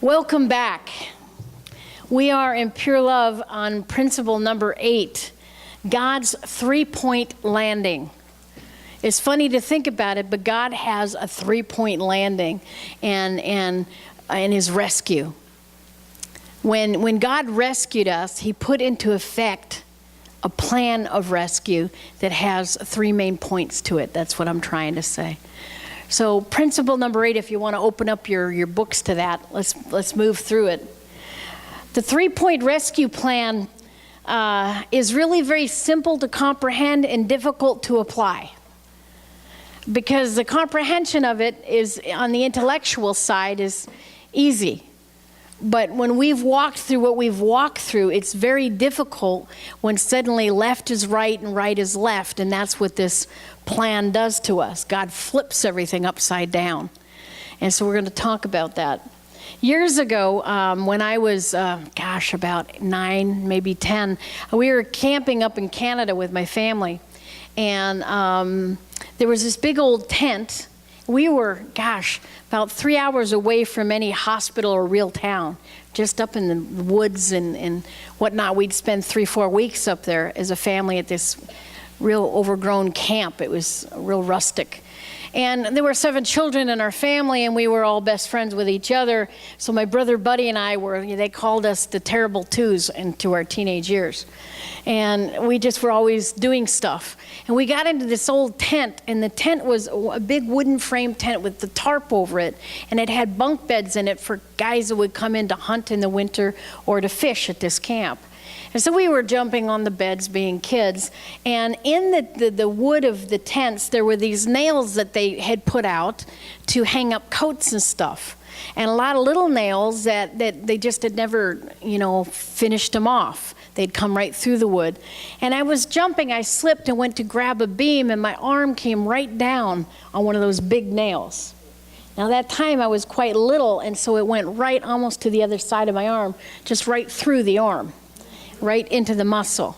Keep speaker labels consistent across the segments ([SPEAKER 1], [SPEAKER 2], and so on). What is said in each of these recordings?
[SPEAKER 1] Welcome back. We are in Pure Love on principle number 8, God's three-point landing. It's funny to think about it, but God has a three-point landing and his rescue. When God rescued us, he put into effect a plan of rescue that has 3 main points to it. That's what I'm trying to say. So principle number 8, if you want to open up your books to that, let's move through it. The 3-point rescue plan is really very simple to comprehend and difficult to apply. Because the comprehension of it is, on the intellectual side, is easy. But when we've walked through what we've walked through, it's very difficult when suddenly left is right and right is left, and that's what this plan does to us. God flips everything upside down. And so we're going to talk about that. Years ago, when I was, about 9, maybe 10, we were camping up in Canada with my family. And there was this big old tent. We were, about 3 hours away from any hospital or real town, just up in the woods and whatnot. We'd spend 3-4 weeks up there as a family at this real overgrown camp. It was real rustic. And there were 7 children in our family, and we were all best friends with each other. So my brother Buddy and I they called us the Terrible Twos into our teenage years. And we just were always doing stuff. And we got into this old tent, and the tent was a big wooden frame tent with the tarp over it. And it had bunk beds in it for guys that would come in to hunt in the winter or to fish at this camp. And so we were jumping on the beds being kids, and in the wood of the tents, there were these nails that they had put out to hang up coats and stuff. And a lot of little nails that they just had never, finished them off. They'd come right through the wood. And I was jumping, I slipped and went to grab a beam, and my arm came right down on one of those big nails. Now that time I was quite little, and so it went right almost to the other side of my arm, just right through the arm. Right into the muscle.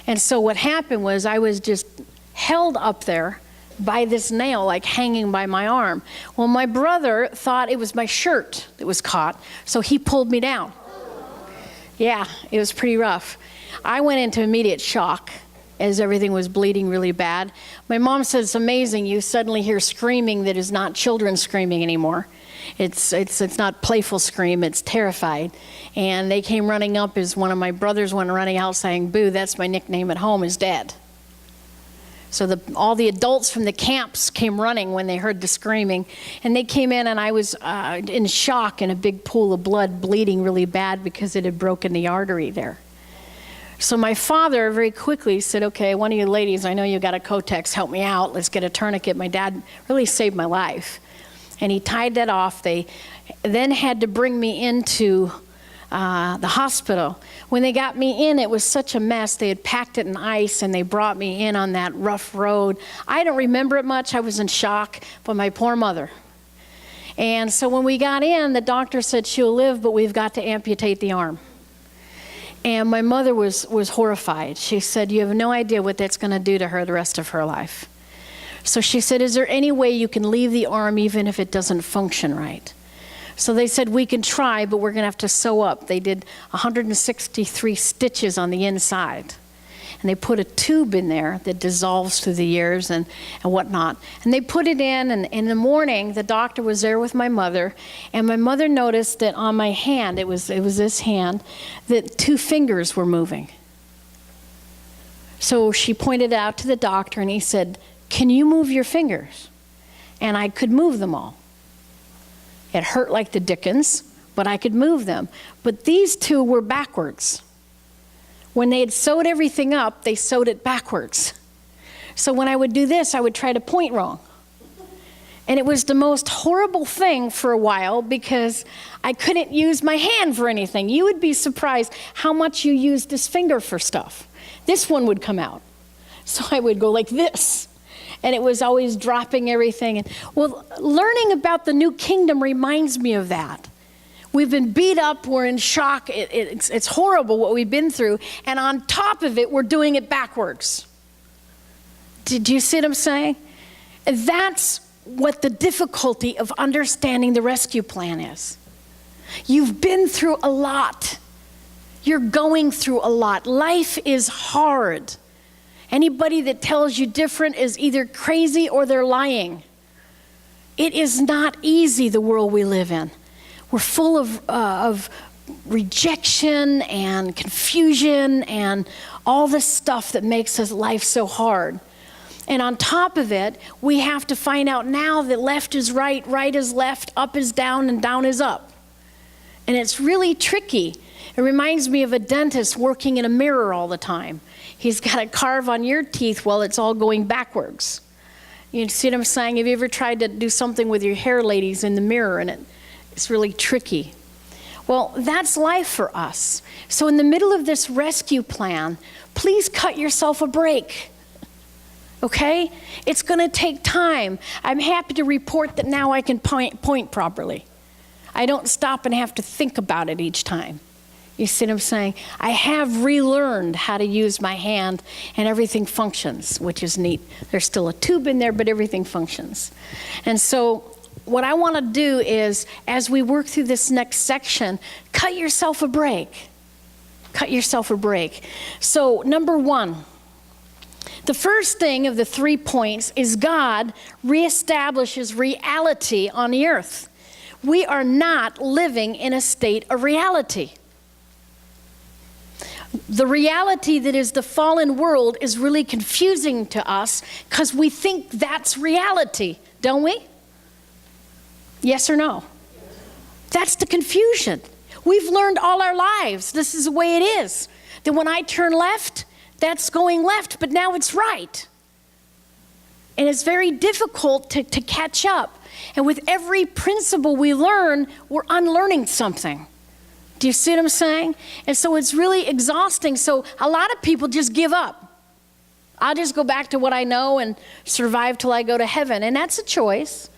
[SPEAKER 1] And so what happened was I was just held up there by this nail, like hanging by my arm. Well, my brother thought it was my shirt that was caught, so he pulled me down. Yeah, it was pretty rough. I went into immediate shock as everything was bleeding really bad. My mom said, it's amazing, you suddenly hear screaming that is not children screaming anymore. It's not playful scream, it's terrified. And they came running up as one of my brothers went running out saying, Boo, that's my nickname at home, is Dad. So all the adults from the camps came running when they heard the screaming. And they came in, and I was in shock in a big pool of blood, bleeding really bad because it had broken the artery there. So my father very quickly said, okay, one of you ladies, I know you got a Kotex, help me out, let's get a tourniquet. My dad really saved my life. And he tied that off. They then had to bring me into the hospital. When they got me in, it was such a mess. They had packed it in ice, and they brought me in on that rough road. I don't remember it much. I was in shock, but my poor mother. And so when we got in, the doctor said she'll live, but we've got to amputate the arm. And my mother was horrified. She said, you have no idea what that's going to do to her the rest of her life. So she said, is there any way you can leave the arm even if it doesn't function right? So they said, we can try, but we're going to have to sew up. They did 163 stitches on the inside. And they put a tube in there that dissolves through the years and whatnot. And they put it in, and in the morning, the doctor was there with my mother. And my mother noticed that on my hand, it was this hand, that 2 fingers were moving. So she pointed out to the doctor, and he said, can you move your fingers? And I could move them all. It hurt like the dickens, but I could move them. But these 2 were backwards. When they had sewed everything up, they sewed it backwards. So when I would do this, I would try to point wrong. And it was the most horrible thing for a while because I couldn't use my hand for anything. You would be surprised how much you use this finger for stuff. This one would come out. So I would go like this. And it was always dropping everything. And well, learning about the new kingdom reminds me of that. We've been beat up, we're in shock, it's horrible what we've been through, and on top of it, we're doing it backwards. Do you see what I'm saying? That's what the difficulty of understanding the rescue plan is. You've been through a lot. You're going through a lot. Life is hard. Anybody that tells you different is either crazy or they're lying. It is not easy, the world we live in. We're full of rejection and confusion and all this stuff that makes us life so hard. And on top of it, we have to find out now that left is right, right is left, up is down, and down is up. And it's really tricky. It reminds me of a dentist working in a mirror all the time. He's got to carve on your teeth while it's all going backwards. You see what I'm saying? Have you ever tried to do something with your hair, ladies, in the mirror, and it's really tricky? Well, that's life for us. So in the middle of this rescue plan, please cut yourself a break. Okay? It's going to take time. I'm happy to report that now I can point properly. I don't stop and have to think about it each time. You see what I'm saying? I have relearned how to use my hand, and everything functions, which is neat. There's still a tube in there, but everything functions. And so what I want to do is, as we work through this next section, cut yourself a break. Cut yourself a break. So number one, the first thing of the 3 points is God reestablishes reality on the earth. We are not living in a state of reality. The reality that is the fallen world is really confusing to us because we think that's reality, don't we? Yes or no? That's the confusion. We've learned all our lives this is the way it is. That when I turn left, that's going left, but now it's right. And it's very difficult to catch up. And with every principle we learn, we're unlearning something. Do you see what I'm saying? And so it's really exhausting. So a lot of people just give up. I'll just go back to what I know and survive till I go to heaven. And that's a choice.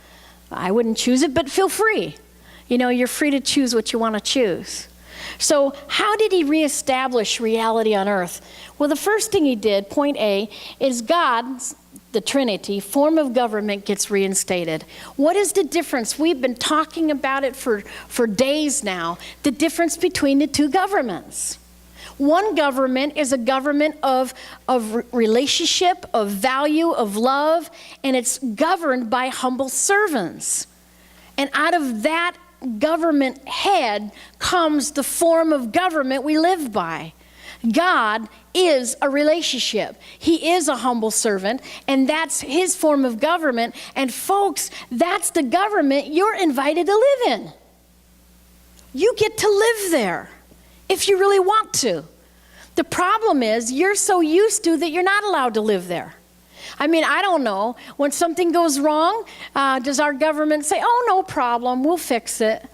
[SPEAKER 1] I wouldn't choose it, but feel free. You know, you're free to choose what you want to choose. So how did he reestablish reality on earth? Well, the first thing he did, point A, is God's, the Trinity, form of government gets reinstated. What is the difference? We've been talking about it for days now. The difference between the two governments. One government is a government of relationship, of value, of love, and it's governed by humble servants. And out of that government head comes the form of government we live by. God is a relationship. He is a humble servant, and that's his form of government. And folks, that's the government you're invited to live in. You get to live there if you really want to. The problem is you're so used to that you're not allowed to live there. I mean, I don't know. When something goes wrong, does our government say, oh, no problem, we'll fix it.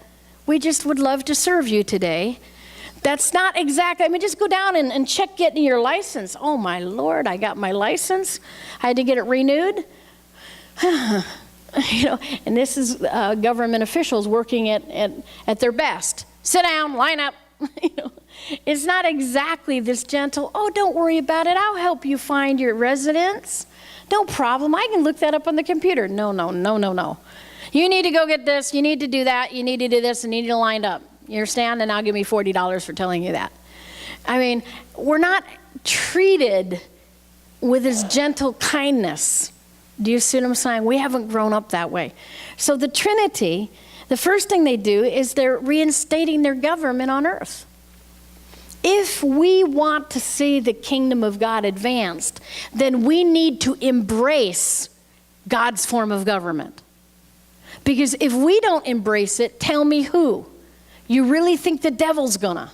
[SPEAKER 1] We just would love to serve you today. That's not exactly, I mean, just go down and check getting your license. Oh, my Lord, I got my license. I had to get it renewed. You know, and this is government officials working at their best. Sit down, line up. You know, it's not exactly this gentle, oh, don't worry about it. I'll help you find your residence. No problem. I can look that up on the computer. No. You need to go get this. You need to do that. You need to do this and you need to line up. You understand? And I'll give me $40 for telling you that. I mean, we're not treated with this gentle kindness. Do you see what I'm saying? We haven't grown up that way. So the Trinity, the first thing they do is they're reinstating their government on earth. If we want to see the kingdom of God advanced, then we need to embrace God's form of government. Because if we don't embrace it, tell me who? You really think the devil's gonna?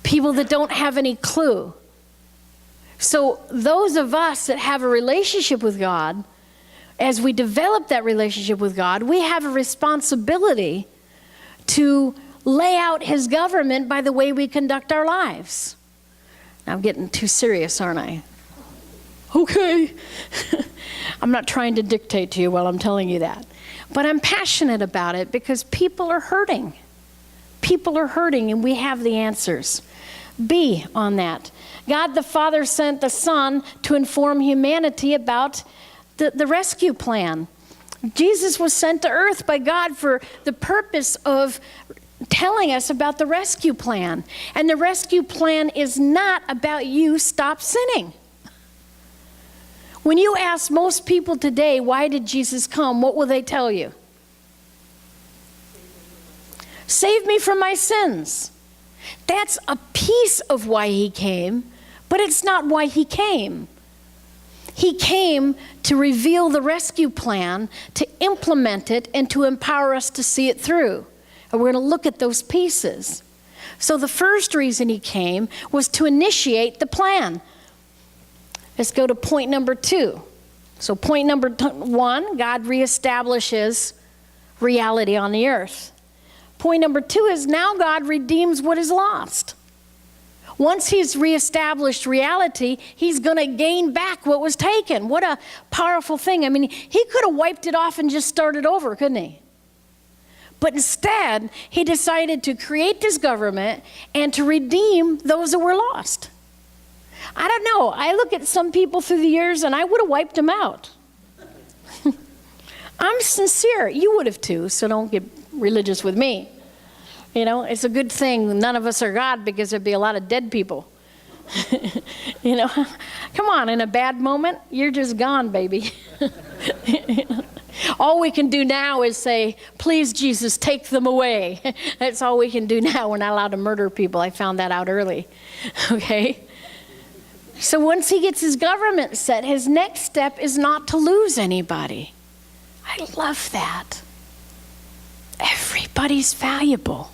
[SPEAKER 1] People that don't have any clue. So those of us that have a relationship with God, as we develop that relationship with God, we have a responsibility to lay out his government by the way we conduct our lives. Now, I'm getting too serious, aren't I? Okay. I'm not trying to dictate to you while I'm telling you that. But I'm passionate about it because people are hurting. People are hurting and we have the answers. B on that. God the Father sent the Son to inform humanity about the rescue plan. Jesus was sent to earth by God for the purpose of telling us about the rescue plan. And the rescue plan is not about you stop sinning. When you ask most people today, why did Jesus come? What will they tell you? Save me from my sins. That's a piece of why he came, but it's not why he came. He came to reveal the rescue plan, to implement it, and to empower us to see it through. And we're going to look at those pieces. So the first reason he came was to initiate the plan. Let's go to point number 2. So point number 1, God reestablishes reality on the earth. Point number 2 is now God redeems what is lost. Once he's reestablished reality, he's going to gain back what was taken. What a powerful thing. I mean, he could have wiped it off and just started over, couldn't he? But instead, he decided to create this government and to redeem those that were lost. I don't know. I look at some people through the years and I would have wiped them out. I'm sincere. You would have too, so don't get religious with me. You know, it's a good thing none of us are God, because there'd be a lot of dead people. You know, come on, in a bad moment, you're just gone, baby. You know? All we can do now is say, please, Jesus, take them away. That's all we can do now. We're not allowed to murder people. I found that out early. Okay? So once he gets his government set, his next step is not to lose anybody. I love that. Everybody's valuable.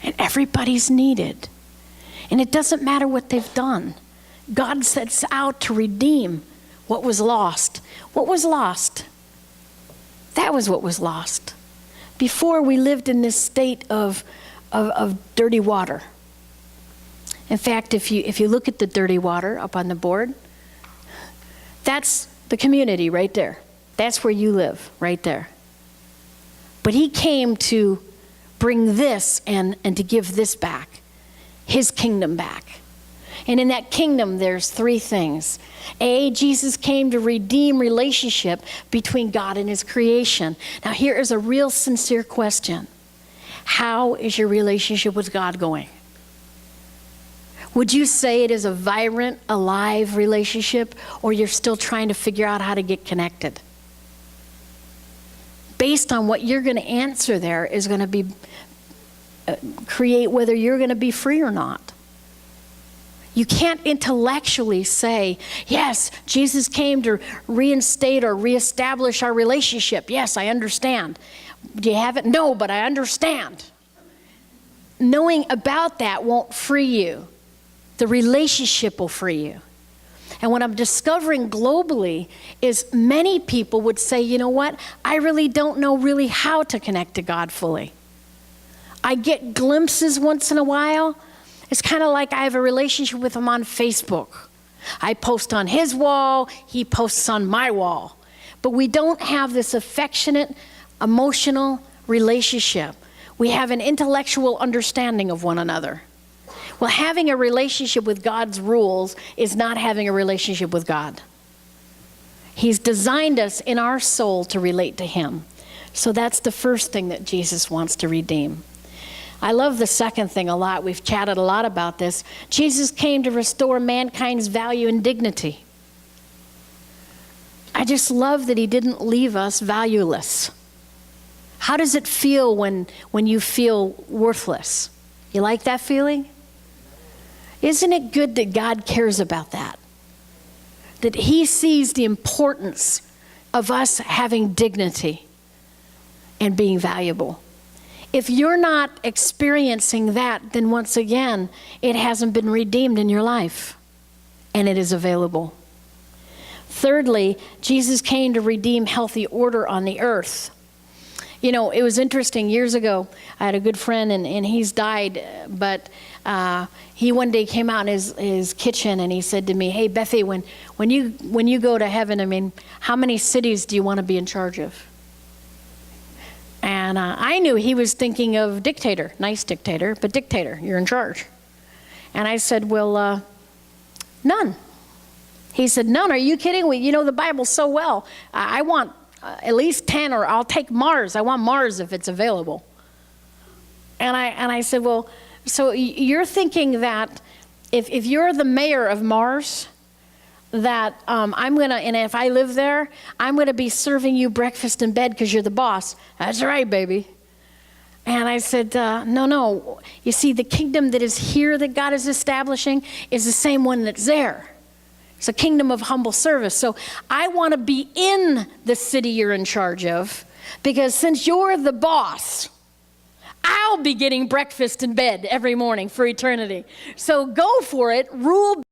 [SPEAKER 1] And everybody's needed. And it doesn't matter what they've done. God sets out to redeem what was lost. What was lost? That was what was lost. Before, we lived in this state of dirty water. In fact, if you look at the dirty water up on the board, that's the community right there. That's where you live, right there. But he came to bring this and to give this back, his kingdom back. And in that kingdom, there's 3 things. A, Jesus came to redeem relationship between God and his creation. Now here is a real sincere question. How is your relationship with God going? Would you say it is a vibrant, alive relationship, or you're still trying to figure out how to get connected? Based on what you're going to answer there is going to be create whether you're going to be free or not. You can't intellectually say, yes, Jesus came to reinstate or reestablish our relationship. Yes, I understand. Do you have it? No, but I understand. Knowing about that won't free you. The relationship will free you. And what I'm discovering globally is many people would say, you know what? I really don't know really how to connect to God fully. I get glimpses once in a while. It's kind of like I have a relationship with him on Facebook. I post on his wall, he posts on my wall. But we don't have this affectionate, emotional relationship. We have an intellectual understanding of one another. Well, having a relationship with God's rules is not having a relationship with God. He's designed us in our soul to relate to him. So that's the first thing that Jesus wants to redeem. I love the second thing a lot. We've chatted a lot about this. Jesus came to restore mankind's value and dignity. I just love that he didn't leave us valueless. How does it feel when you feel worthless? You like that feeling? Isn't it good that God cares about that? That he sees the importance of us having dignity and being valuable. If you're not experiencing that, then once again, it hasn't been redeemed in your life, and it is available. Thirdly, Jesus came to redeem healthy order on the earth. You know, it was interesting. Years ago, I had a good friend, and he's died, but he one day came out in his kitchen, and he said to me, "Hey, Bethy, when you go to heaven, I mean, how many cities do you want to be in charge of?" And I knew he was thinking of dictator, nice dictator, but dictator, you're in charge. And I said, well, none. He said, none, are you kidding? Well, you know the Bible so well. I want at least 10, or I'll take Mars. I want Mars if it's available. And I said, well, so you're thinking that if you're the mayor of Mars, that I'm going to, and if I live there, I'm going to be serving you breakfast in bed because you're the boss. That's right, baby. And I said, no. You see, the kingdom that is here that God is establishing is the same one that's there. It's a kingdom of humble service. So I want to be in the city you're in charge of, because since you're the boss, I'll be getting breakfast in bed every morning for eternity. So go for it, rule